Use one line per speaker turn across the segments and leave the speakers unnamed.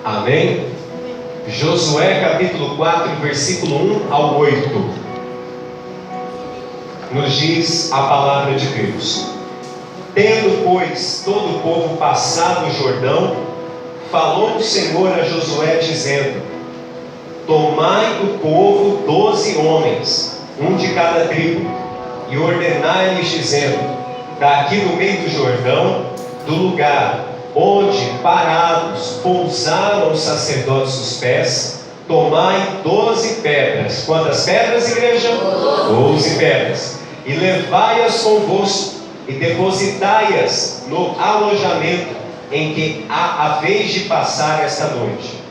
Amém? Josué capítulo 4, versículo 1 ao 8. Nos diz a palavra de Deus: Tendo, pois, todo o povo passado o Jordão, falou o Senhor a Josué, dizendo: Tomai do povo 12 homens, um de cada tribo, e ordenai-lhes, dizendo: Daqui no meio do Jordão, do lugar onde parados pousaram os sacerdotes os pés, tomai 12 pedras. Quantas pedras, igreja? 12 pedras. E levai-as convosco, e depositai-as no alojamento em que há a vez de passar esta noite.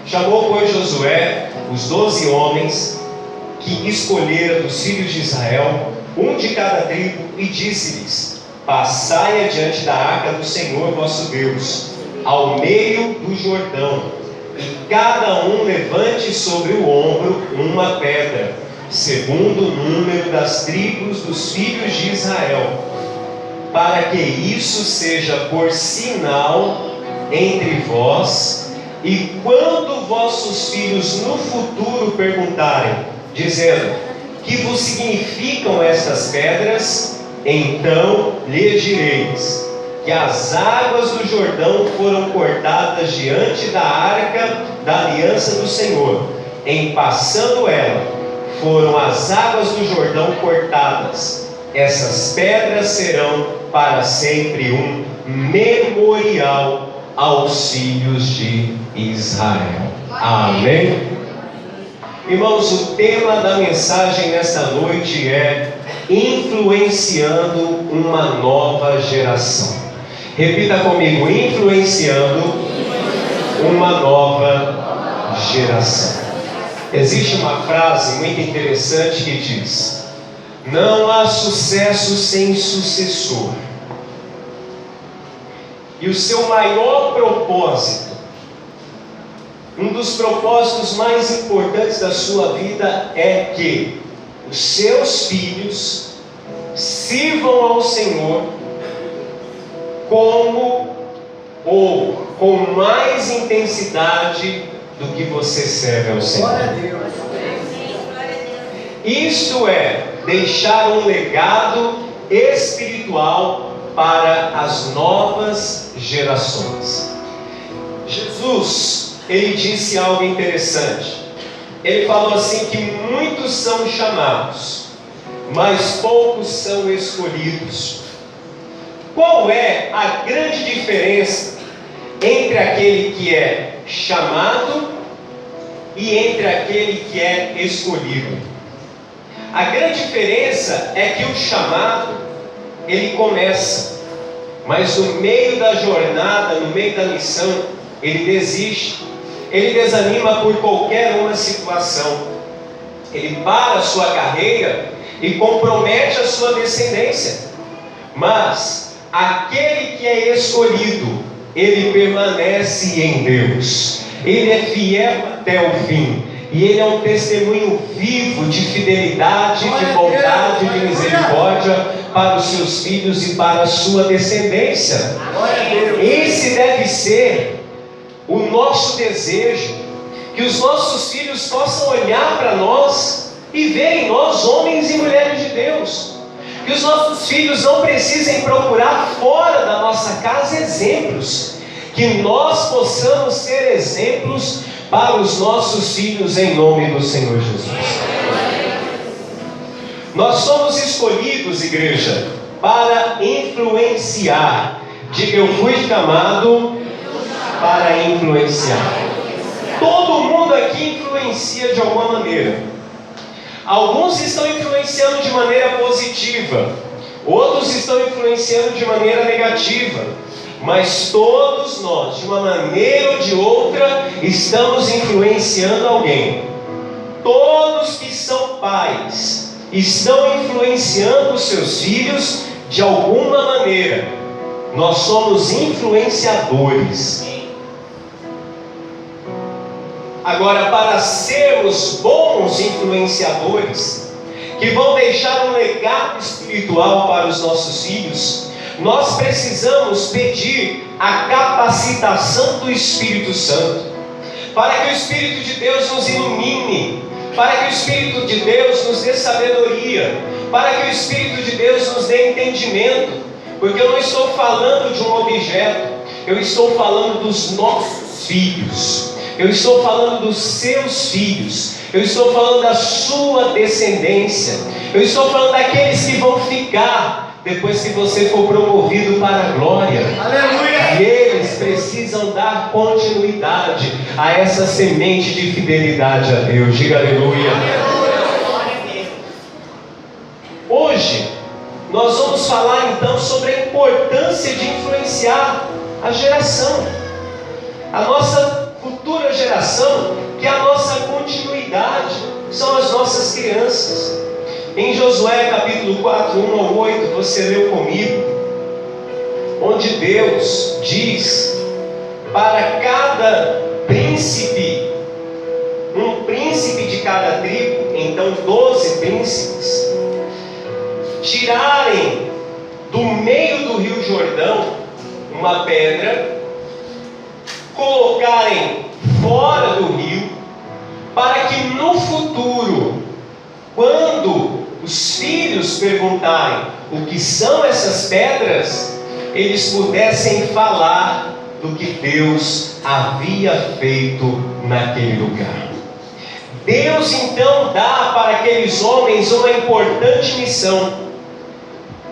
Chamou, pois, Josué os 12 homens que escolhera dos filhos de Israel, um de cada tribo, e disse-lhes: Passai adiante da arca do Senhor vosso Deus, ao meio do Jordão, e cada um levante sobre o ombro uma pedra, segundo o número das tribos dos filhos de Israel, para que isso seja por sinal entre vós, e quando vossos filhos no futuro perguntarem, dizendo: Que vos significam estas pedras? Então lhe direis que as águas do Jordão foram cortadas diante da arca da aliança do Senhor. Em passando ela, foram as águas do Jordão cortadas. Essas pedras serão para sempre um memorial aos filhos de Israel. Amém? Irmãos, o tema da mensagem nesta noite é influenciando uma nova geração. Repita comigo: influenciando uma nova geração. Existe uma frase muito interessante que diz: não há sucesso sem sucessor. E o seu maior propósito, um dos propósitos mais importantes da sua vida, é que os seus filhos sirvam ao Senhor como ou com mais intensidade do que você serve ao Senhor. Isto é, deixar um legado espiritual para as novas gerações. Jesus, ele disse algo interessante. Ele falou assim que muitos são chamados, mas poucos são escolhidos. Qual é a grande diferença entre aquele que é chamado e entre aquele que é escolhido? A grande diferença é que o chamado, ele começa, mas no meio da jornada, no meio da missão, ele desiste. Ele desanima por qualquer uma situação. Ele para a sua carreira e compromete a sua descendência. Mas aquele que é escolhido, ele permanece em Deus. Ele é fiel até o fim. E ele é um testemunho vivo de fidelidade, de bondade, de misericórdia para os seus filhos e para a sua descendência. Esse deve ser o nosso desejo, que os nossos filhos possam olhar para nós e ver em nós homens e mulheres de Deus. Que os nossos filhos não precisem procurar fora da nossa casa exemplos. Que nós possamos ser exemplos para os nossos filhos em nome do Senhor Jesus. Nós somos escolhidos, igreja, para influenciar. Diga: eu fui chamado para influenciar. Todo mundo aqui influencia de alguma maneira. Alguns estão influenciando de maneira positiva, outros estão influenciando de maneira negativa, mas todos nós, de uma maneira ou de outra, estamos influenciando alguém. Todos que são pais estão influenciando os seus filhos de alguma maneira. Nós somos influenciadores. Agora, para sermos bons influenciadores, que vão deixar um legado espiritual para os nossos filhos, Nós precisamos pedir a capacitação do Espírito Santo, para que o Espírito de Deus nos ilumine, para que o Espírito de Deus nos dê sabedoria, para que o Espírito de Deus nos dê entendimento, porque eu não estou falando de um objeto, eu estou falando dos nossos filhos, eu estou falando dos seus filhos, eu estou falando da sua descendência, eu estou falando daqueles que vão ficar depois que você for promovido para a glória. Aleluia! E eles precisam dar continuidade a essa semente de fidelidade a Deus. Diga aleluia! Hoje nós vamos falar então sobre a importância de influenciar a geração, a nossa futura geração, que é a nossa continuidade, são as nossas crianças. Em Josué capítulo 4, 1 ao 8, você leu comigo, onde Deus diz para cada príncipe, um príncipe de cada tribo, então 12 príncipes, tirarem do meio do rio Jordão uma pedra, colocarem fora do rio, para que no futuro, quando os filhos perguntarem o que são essas pedras, eles pudessem falar do que Deus havia feito naquele lugar. Deus então dá para aqueles homens uma importante missão.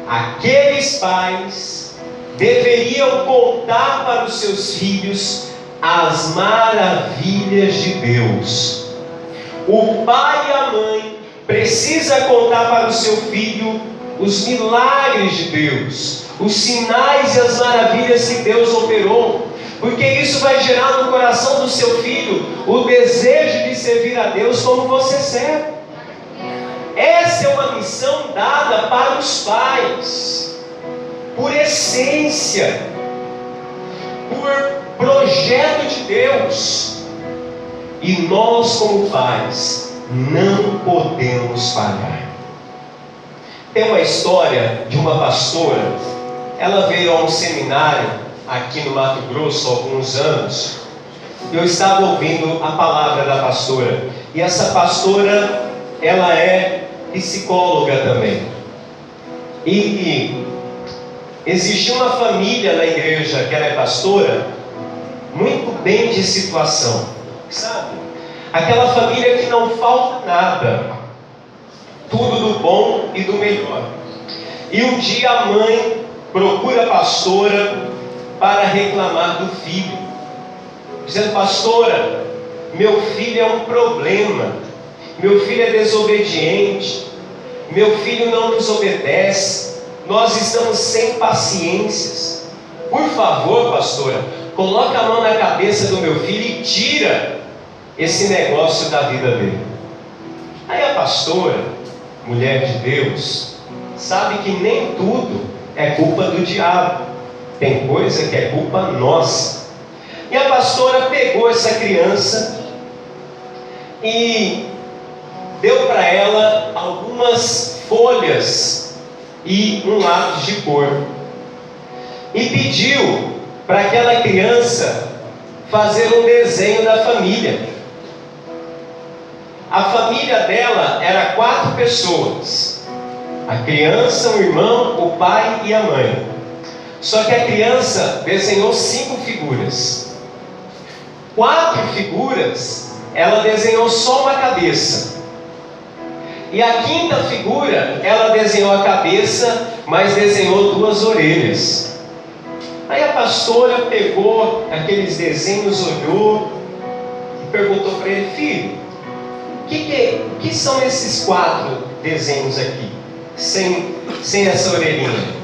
Aqueles pais deveriam contar para os seus filhos as maravilhas de Deus. O pai e a mãe precisa contar para o seu filho os milagres de Deus, os sinais e as maravilhas que Deus operou, porque isso vai gerar no coração do seu filho o desejo de servir a Deus como você serve. Essa é uma missão dada para os pais, por essência, por projeto de Deus. E nós, como pais, não podemos falhar. Tem uma história de uma pastora. Ela veio a um seminário aqui no Mato Grosso há alguns anos. Eu estava ouvindo a palavra da pastora. E essa pastora, ela é psicóloga também. E existia uma família na igreja que ela é pastora, muito bem de situação, sabe? Aquela família que não falta nada, tudo do bom e do melhor. E um dia a mãe procura a pastora para reclamar do filho, dizendo: pastora, meu filho é um problema, meu filho é desobediente, meu filho não nos obedece, nós estamos sem paciências. Por favor, pastora, coloca a mão na cabeça do meu filho e tira esse negócio da vida dele. Aí a pastora, mulher de Deus, sabe que nem tudo é culpa do diabo, tem coisa que é culpa nossa. E a pastora pegou essa criança e deu para ela algumas folhas e um lápis de cor, e pediu para aquela criança fazer um desenho da família. A família dela era 4 pessoas: a criança, o irmão, o pai e a mãe. Só que a criança desenhou 5 figuras. 4 figuras, ela desenhou só uma cabeça. E a 5ª figura, ela desenhou a cabeça, mas desenhou 2 orelhas. Aí a pastora pegou aqueles desenhos, olhou e perguntou para ele: filho, o que são esses 4 desenhos aqui, sem essa orelhinha?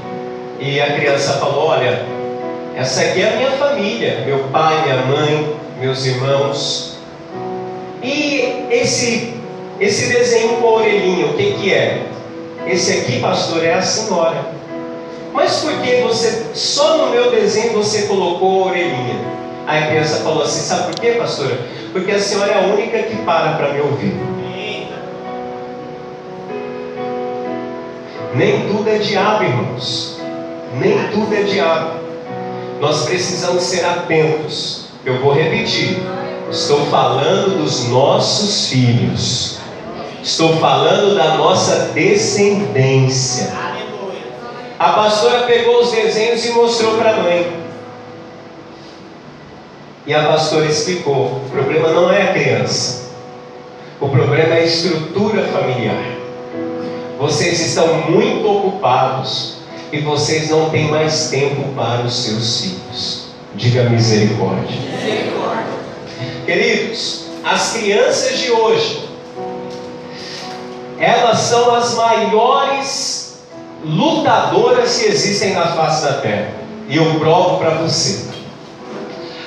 E a criança falou: olha, essa aqui é a minha família, meu pai, minha mãe, meus irmãos. E esse desenho com a orelhinha, o que é? Esse aqui, pastor, é a senhora. Mas por que só no meu desenho você colocou a orelhinha? Aí a criança falou assim: sabe por quê, pastora? Porque a senhora é a única que para me ouvir. Nem tudo é diabo, irmãos. Nem tudo é diabo. Nós precisamos ser atentos. Eu vou repetir. Estou falando dos nossos filhos. Estou falando da nossa descendência. A pastora pegou os desenhos e mostrou para a mãe. E a pastora explicou: o problema não é a criança. O problema é a estrutura familiar. Vocês estão muito ocupados e vocês não têm mais tempo para os seus filhos. Diga misericórdia. Queridos, as crianças de hoje, elas são as maiores lutadoras que existem na face da terra. E eu provo para você.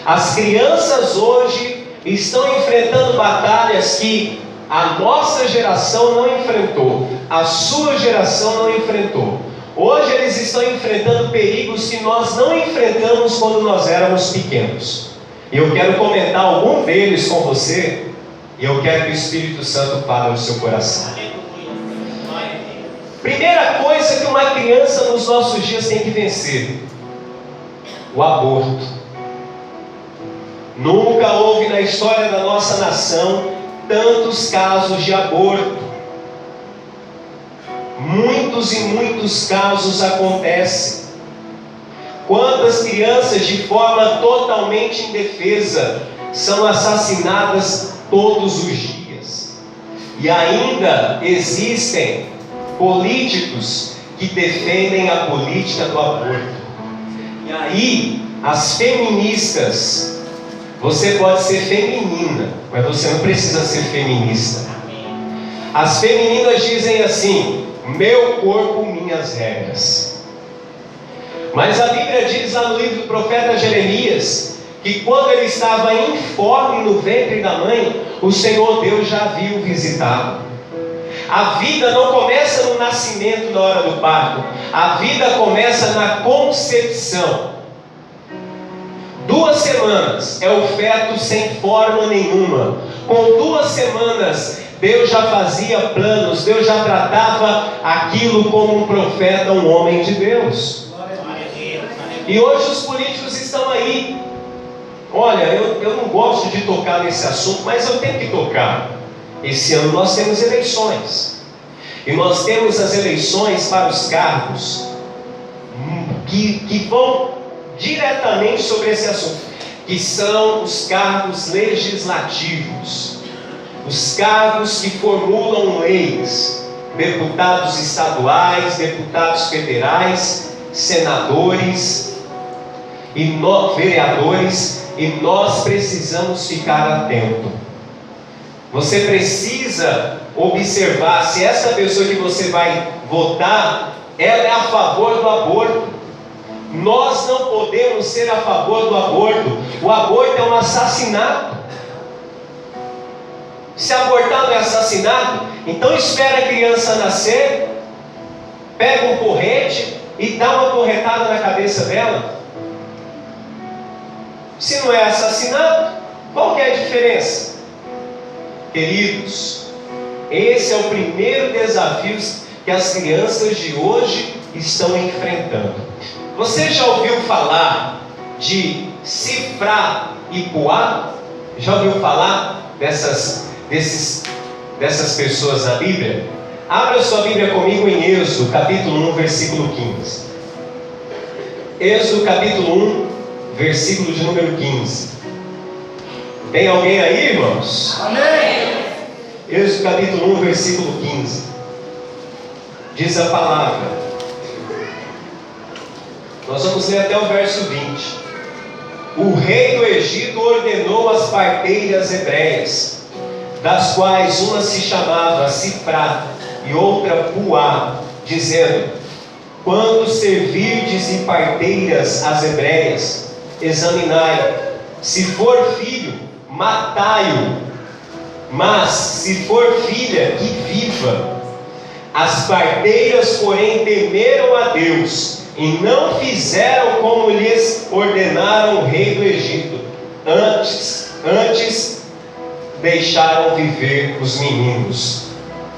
As crianças hoje estão enfrentando batalhas que a nossa geração não enfrentou, a sua geração não enfrentou. Hoje eles estão enfrentando perigos que nós não enfrentamos quando nós éramos pequenos. E eu quero comentar algum deles com você, e eu quero que o Espírito Santo fale no seu coração. Primeira coisa que uma criança nos nossos dias tem que vencer: o aborto. Nunca houve na história da nossa nação tantos casos de aborto. Muitos e muitos casos acontecem. Quantas crianças de forma totalmente indefesa são assassinadas todos os dias. E ainda existem políticos que defendem a política do aborto. E aí, as feministas, você pode ser feminina, mas você não precisa ser feminista. As femininas dizem assim: meu corpo, minhas regras. Mas a Bíblia diz lá no livro do profeta Jeremias que quando ele estava informe no ventre da mãe, o Senhor Deus já havia o visitado. A vida não começa no nascimento, na hora do parto. A vida começa na concepção. 2 semanas é o feto sem forma nenhuma. Com 2 semanas, Deus já fazia planos, Deus já tratava aquilo como um profeta, um homem de Deus. E hoje os políticos estão aí. Olha, eu não gosto de tocar nesse assunto, mas eu tenho que tocar. Esse ano nós temos eleições. E nós temos as eleições para os cargos que vão diretamente sobre esse assunto, que são os cargos legislativos, os cargos que formulam leis, deputados estaduais, deputados federais, senadores e vereadores, e nós precisamos ficar atentos. Você precisa observar se essa pessoa que você vai votar, ela é a favor do aborto. Nós não podemos ser a favor do aborto. O aborto é um assassinato. Se abortar não é assassinato, então espera a criança nascer, pega um porrete e dá uma porretada na cabeça dela. Se não é assassinato, qual que é a diferença? Queridos, esse é o primeiro desafio que as crianças de hoje estão enfrentando. Você já ouviu falar de Sifra e Puá? Já ouviu falar dessas pessoas na Bíblia? Abra sua Bíblia comigo em Êxodo, capítulo 1, versículo 15. Êxodo, capítulo 1, versículo de número 15. Tem alguém aí, irmãos? Amém! Êxodo, capítulo 1, versículo 15. Diz a palavra. Nós vamos ler até o verso 20. O rei do Egito ordenou as parteiras hebreias, das quais uma se chamava Sifra e outra Puá, dizendo: quando servirdes em parteiras as hebreias, examinai, se for filho, matai-o, mas se for filha, que viva. As parteiras, porém, temeram a Deus e não fizeram como lhes ordenaram o rei do Egito. Antes deixaram viver os meninos.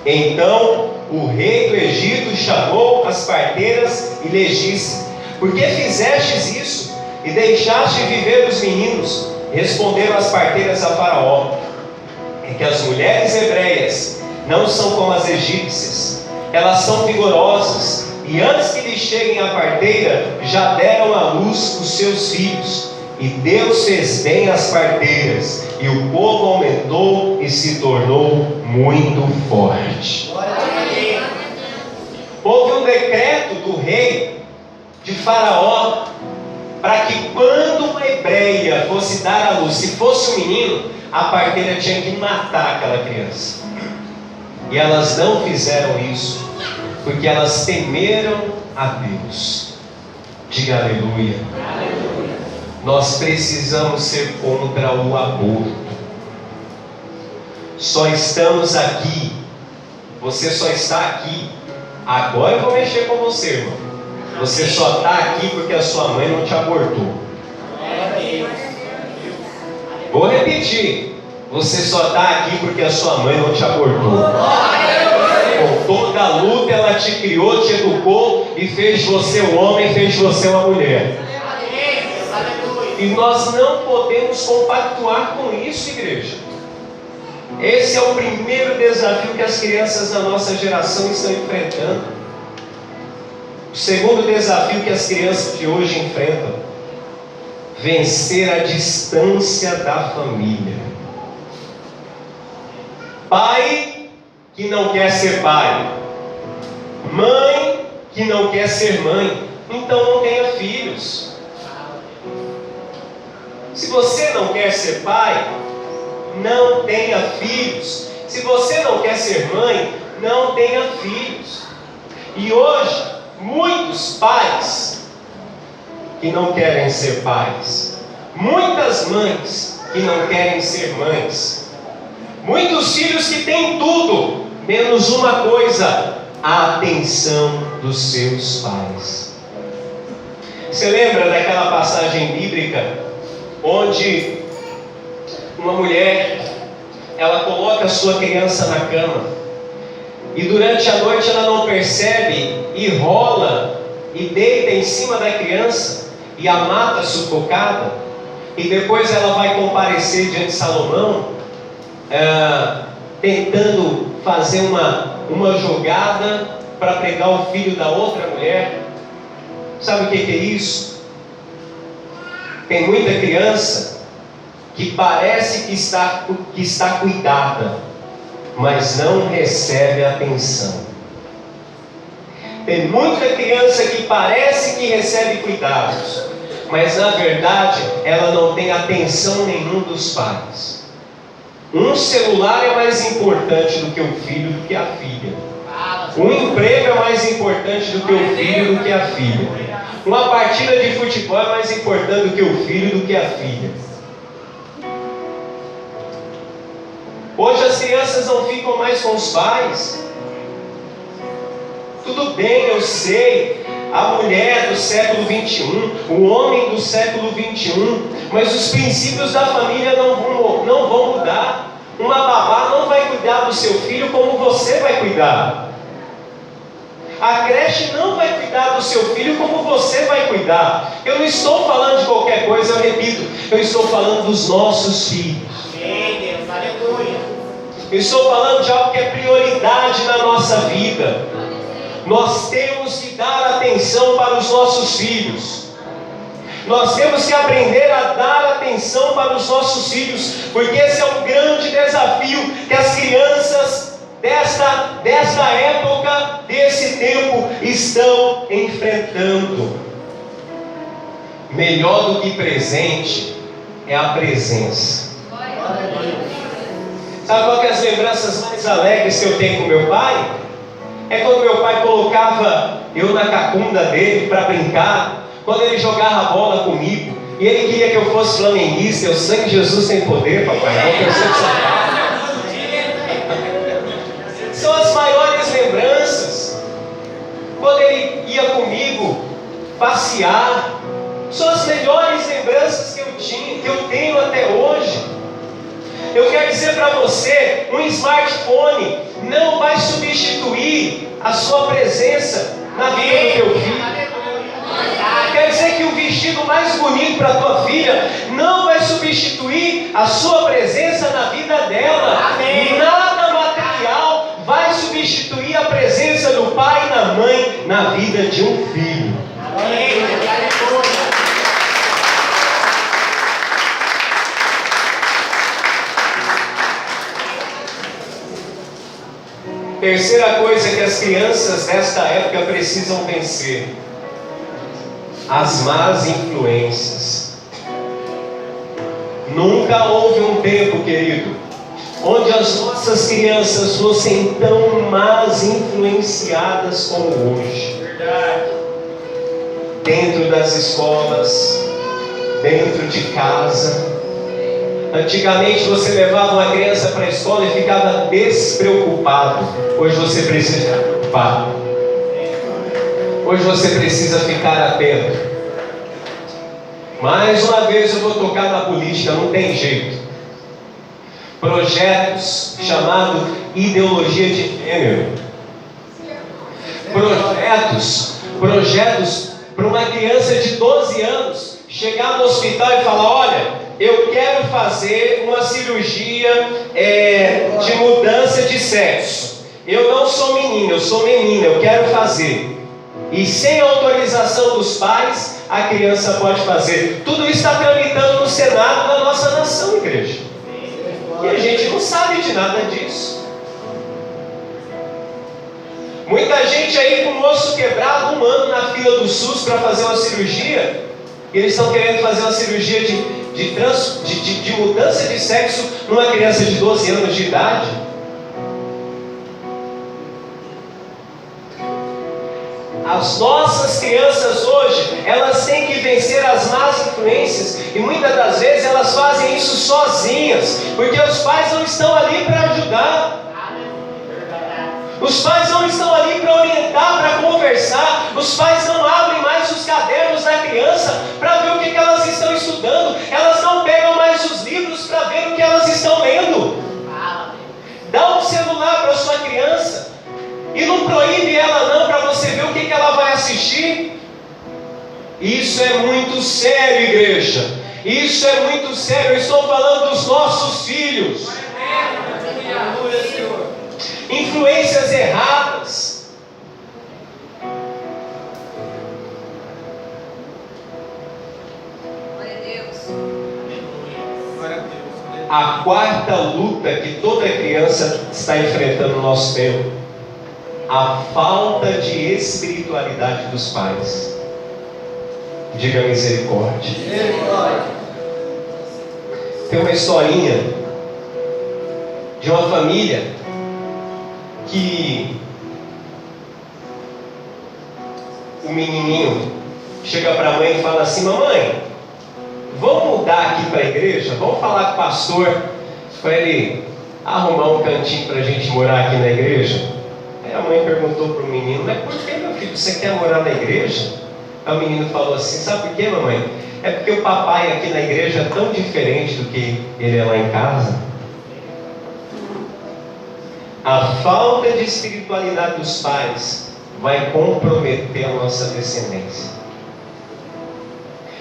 Então o rei do Egito chamou as parteiras e lhes disse: Por que fizestes isso e deixaste viver os meninos? Responderam as parteiras a Faraó: é que as mulheres hebreias não são como as egípcias, elas são vigorosas, e antes que lhes cheguem a parteira, já deram à luz os seus filhos. E Deus fez bem às parteiras, e o povo aumentou e se tornou muito forte. Houve um decreto do rei de Faraó, para que quando uma hebreia fosse dar à luz, se fosse um menino, a parteira tinha que matar aquela criança. E elas não fizeram isso, porque elas temeram a Deus. Diga aleluia. Aleluia. Nós precisamos ser contra o aborto. Só estamos aqui, você só está aqui. Agora eu vou mexer com você, irmão. Você só está aqui porque a sua mãe não te abortou. Vou repetir. Você só está aqui porque a sua mãe não te abortou. Com toda a luta ela te criou, te educou e fez você um homem, fez você uma mulher. E nós não podemos compactuar com isso, igreja. Esse é o primeiro desafio que as crianças da nossa geração estão enfrentando. O segundo desafio que as crianças de hoje enfrentam: vencer a distância da família. Pai que não quer ser pai, mãe que não quer ser mãe, então não tenha filhos. Se você não quer ser pai, não tenha filhos. Se você não quer ser mãe, não tenha filhos. E hoje, muitos pais que não querem ser pais, muitas mães que não querem ser mães, muitos filhos que têm tudo, menos uma coisa: a atenção dos seus pais. Você lembra daquela passagem bíblica onde uma mulher, ela coloca a sua criança na cama e durante a noite ela não percebe e rola e deita em cima da criança e a mata sufocada, e depois ela vai comparecer diante de Salomão, tentando fazer uma jogada para pegar o filho da outra mulher. Sabe o que é isso? Tem muita criança que parece que está cuidada, mas não recebe atenção. Tem muita criança que parece que recebe cuidados, mas na verdade ela não tem atenção nenhum dos pais. Um celular é mais importante do que o filho, do que a filha. Um emprego é mais importante do que o filho, do que a filha. Uma partida de futebol é mais importante do que o filho, do que a filha. Hoje as crianças não ficam mais com os pais. Tudo bem, eu sei, a mulher do século 21, o homem do século 21, mas os princípios da família não vão mudar. Uma babá não vai cuidar do seu filho como você vai cuidar. A creche não vai cuidar do seu filho como você vai cuidar. Eu não estou falando de qualquer coisa, eu repito, eu estou falando dos nossos filhos. Eu estou falando de algo que é prioridade na nossa vida. Nós temos que dar atenção para os nossos filhos. Nós temos que aprender a dar atenção para os nossos filhos, porque esse é um grande desafio que as crianças desta época, desse tempo, estão enfrentando. Melhor do que presente é a presença. Sabe qual que é as lembranças mais alegres que eu tenho com meu pai? É quando meu pai colocava eu na cacunda dele para brincar, quando ele jogava a bola comigo, e ele queria que eu fosse flamenguista. Eu sei que Jesus tem poder, papai, não pensei que são as maiores lembranças. Quando ele ia comigo passear, são as melhores lembranças que eu tenho até hoje. Eu quero dizer para você, um smartphone não vai substituir a sua presença na vida do teu filho. Quer dizer que o vestido mais bonito para a tua filha não vai substituir a sua presença na vida dela.
Amém.
Nada material vai substituir a presença do pai e da mãe na vida de um filho.
Amém.
Terceira coisa que as crianças desta época precisam vencer: as más influências. Nunca houve um tempo, querido, onde as nossas crianças fossem tão más influenciadas como hoje.
Verdade.
Dentro das escolas, dentro de casa. Antigamente você levava uma criança para a escola e ficava despreocupado. Hoje você precisa ficar preocupado. Hoje você precisa ficar atento. Mais uma vez eu vou tocar na política, não tem jeito. Projetos chamados ideologia de gênero. Projetos para uma criança de 12 anos chegar no hospital e falar: olha, eu quero fazer uma cirurgia de mudança de sexo. Eu não sou menino, eu sou menina, eu quero fazer. E sem autorização dos pais, a criança pode fazer. Tudo isso está tramitando no Senado da nossa nação, igreja. E a gente não sabe de nada disso. Muita gente aí com o osso quebrado, 1 ano na fila do SUS para fazer uma cirurgia. E eles estão querendo fazer uma cirurgia de mudança de sexo numa criança de 12 anos de idade. As nossas crianças hoje, elas têm que vencer as más influências, e muitas das vezes elas fazem isso sozinhas, porque os pais não estão ali para ajudar. Os pais não estão ali para orientar, para conversar. Os pais não abrem mais os cadernos da criança para ver o que elas estão estudando. Elas não pegam mais os livros para ver o que elas estão lendo. Dá um celular para sua criança e não proíbe ela não, para você ver o que ela vai assistir. Isso é muito sério, igreja. Isso é muito sério. Eu estou falando dos nossos filhos. Influências erradas.
Glória a Deus.
A quarta luta que toda criança está enfrentando no nosso tempo: a falta de espiritualidade dos pais. Diga misericórdia. Tem uma historinha de uma família que o menininho chega para a mãe e fala assim: mamãe, vamos mudar aqui para a igreja? Vamos falar com o pastor para ele arrumar um cantinho para a gente morar aqui na igreja? Aí a mãe perguntou para o menino: mas por que, meu filho, você quer morar na igreja? Aí o menino falou assim: sabe por quê, mamãe? É porque o papai aqui na igreja é tão diferente do que ele é lá em casa. A falta de espiritualidade dos pais vai comprometer a nossa descendência.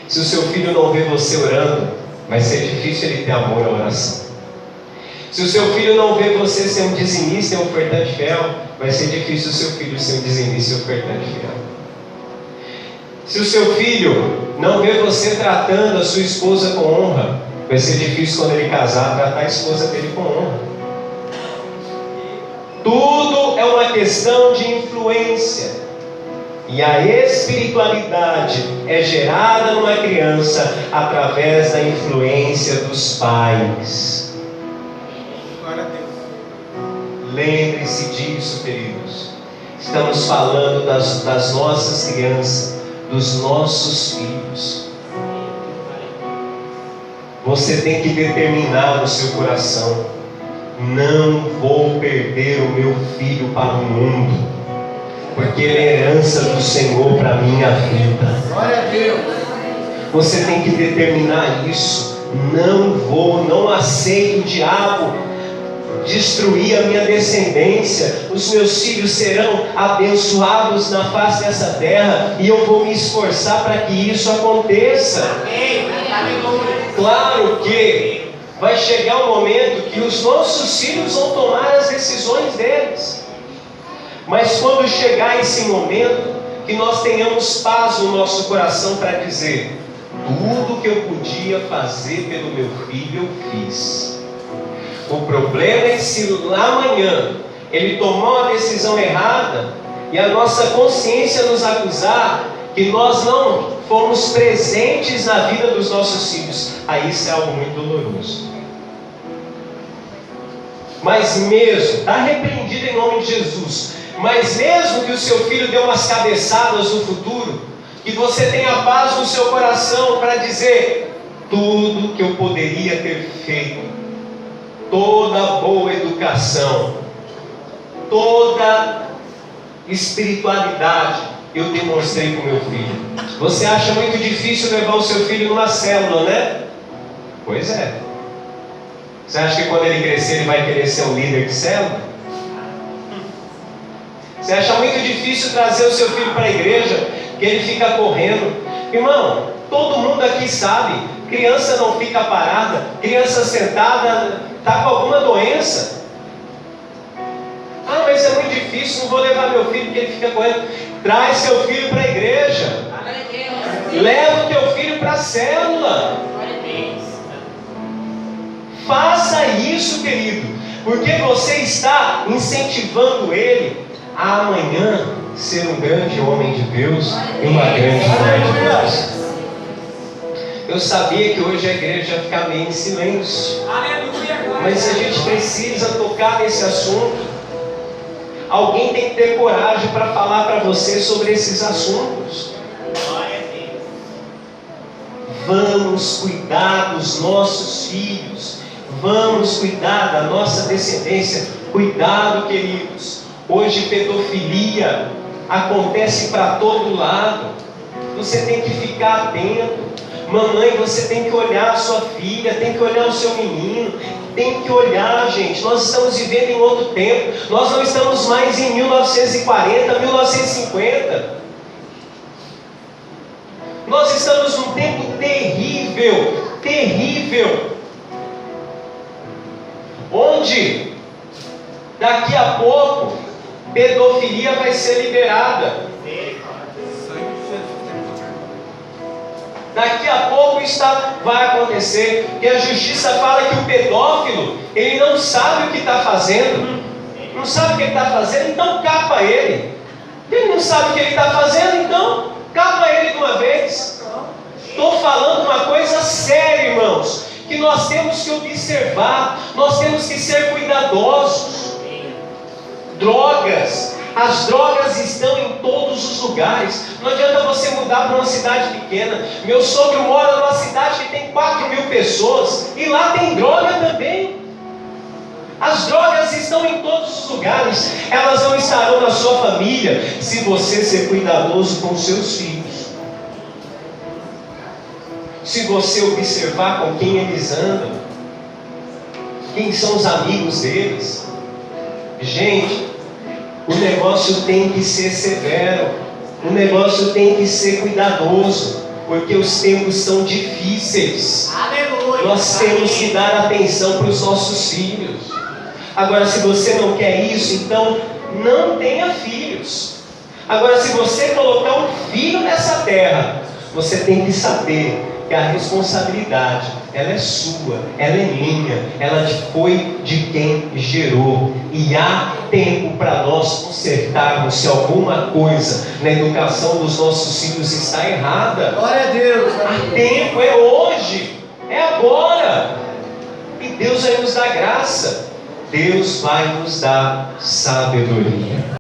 Se o seu filho não vê você orando, vai ser difícil ele ter amor à oração. Se o seu filho não vê você ser um dizimista e um ofertante fiel, vai ser difícil o seu filho ser um dizimista e um ofertante fiel. Se o seu filho não vê você tratando a sua esposa com honra, vai ser difícil quando ele casar tratar a esposa dele com honra. Tudo é uma questão de influência. E a espiritualidade é gerada numa criança através da influência dos pais. Lembre-se disso, queridos. Estamos falando das nossas crianças, dos nossos filhos. Você tem que determinar no seu coração: não vou perder o meu filho para o mundo, porque ele é herança do Senhor para a minha vida.
Glória a Deus.
Você tem que determinar isso. Não aceito o diabo destruir a minha descendência, os meus filhos serão abençoados na face dessa terra, e eu vou me esforçar para que isso aconteça. Claro que vai chegar um momento que os nossos filhos vão tomar as decisões deles, mas quando chegar esse momento, que nós tenhamos paz no nosso coração para dizer: tudo que eu podia fazer pelo meu filho eu fiz. O problema é se lá amanhã ele tomou uma decisão errada e a nossa consciência nos acusar que nós não fomos presentes na vida dos nossos filhos. Aí isso é algo muito doloroso. Mas mesmo, está repreendido em nome de Jesus, mas mesmo que o seu filho dê umas cabeçadas no futuro, que você tenha paz no seu coração para dizer: tudo que eu poderia ter feito, toda boa educação, toda espiritualidade eu demonstrei para o meu filho. Você acha muito difícil levar o seu filho numa célula, né? Pois é. Você acha que quando ele crescer ele vai querer ser um líder de célula? Você acha muito difícil trazer o seu filho para a igreja, que ele fica correndo? Irmão, todo mundo aqui sabe, criança não fica parada, criança sentada está com alguma doença. Ah, mas é muito difícil, não vou levar meu filho porque ele fica correndo. Traz seu filho para a igreja. Leva o teu filho para a célula. Faça isso, querido, porque você está incentivando ele a amanhã ser um grande homem de Deus e uma grande mulher de Deus. Eu sabia que hoje a igreja ia ficar meio em silêncio, mas a gente precisa tocar nesse assunto. Alguém tem que ter coragem para falar para você sobre esses assuntos. Vamos cuidar dos nossos filhos, vamos cuidar da nossa descendência. Cuidado, queridos. Hoje pedofilia acontece para todo lado. Você tem que ficar atento. Mamãe, você tem que olhar a sua filha, tem que olhar o seu menino, tem que olhar, gente. Nós estamos vivendo em outro tempo. Nós não estamos mais em 1940, 1950. Nós estamos num tempo terrível, terrível, onde daqui a pouco pedofilia vai ser liberada. Daqui a pouco isso vai acontecer, porque a justiça fala que o pedófilo, ele não sabe o que está fazendo, não sabe o que ele está fazendo, então capa ele. Ele não sabe o que ele está fazendo, então capa ele de uma vez. Estou falando uma coisa séria, irmãos, que nós temos que observar, nós temos que ser cuidadosos. Drogas, as drogas estão em todos os lugares. Não adianta você mudar para uma cidade pequena. Meu sogro mora numa cidade que tem 4.000 pessoas e lá tem droga também. As drogas estão em todos os lugares. Elas não estarão na sua família se você ser cuidadoso com os seus filhos, se você observar com quem eles andam, quem são os amigos deles. Gente, o negócio tem que ser severo, o negócio tem que ser cuidadoso, porque os tempos são difíceis. Aleluia. Nós temos que dar atenção para os nossos filhos. Agora, se você não quer isso, então não tenha filhos. Agora, se você colocar um filho nessa terra, você tem que saber que a responsabilidade, ela é sua, ela é minha, ela foi de quem gerou. E há tempo para nós consertarmos se alguma coisa na educação dos nossos filhos está errada.
Glória a Deus.
Há tempo, é hoje, é agora. E Deus vai nos dar graça, Deus vai nos dar sabedoria.